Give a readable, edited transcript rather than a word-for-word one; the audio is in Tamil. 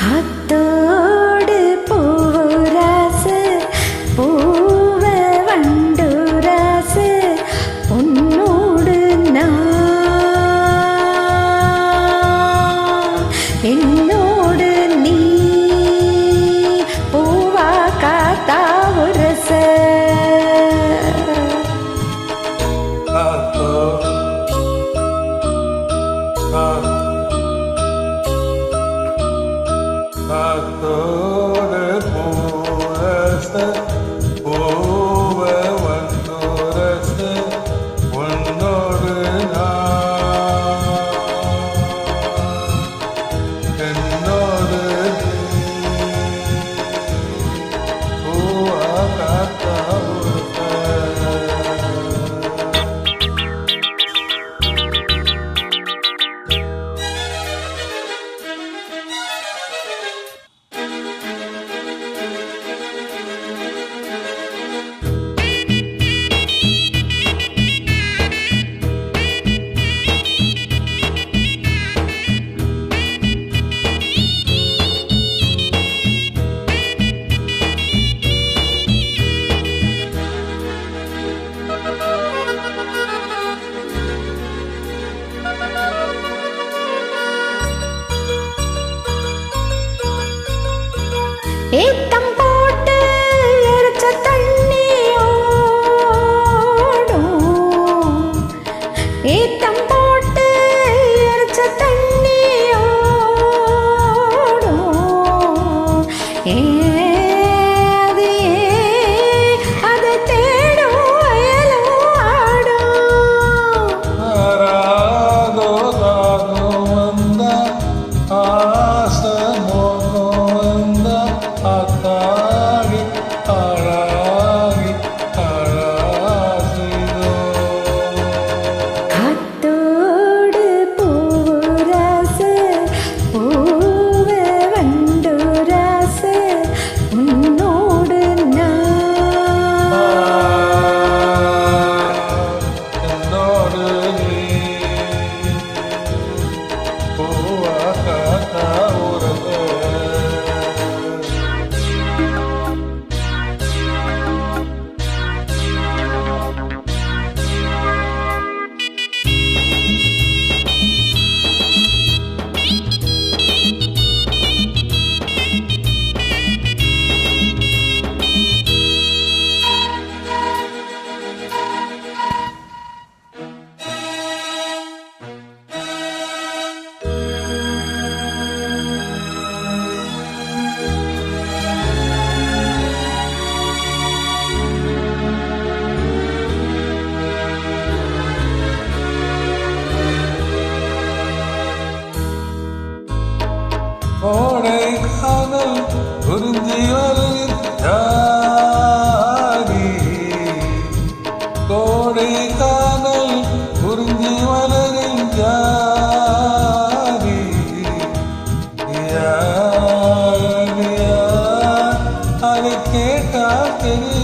காத்தோடு பூராசு பூவ வண்டுராசு உன்னோடு நான் என்னோடு நீ பூவா காத்தா உரச காத்தோடு பூரச பூவ வந்தோரச உன்னோடு நான் என்னோடு பூவா காத்தா ஏத்தம் போட்டு எரிச்ச தண்ணி ஓடும் ஏத்தம் போட்டு எரிச்ச தண்ணி ஓடும் அதை தேடும் அயலும் ஆடும் ராகோ வந்த ஆசை ஆத்தாடி ஆழாகி ஆழாசிதோ காத்தோடு பூராசு பூவ வண்டுராசு உன்னோடு நான் என்னோடு நீ பூவா காத்தா உரது கோடை காதல் புரிஞ்சி வருகிறாரி கோடை காதல் புரிஞ்சி வருகிறாரி அதை கேட்டா தெரியும்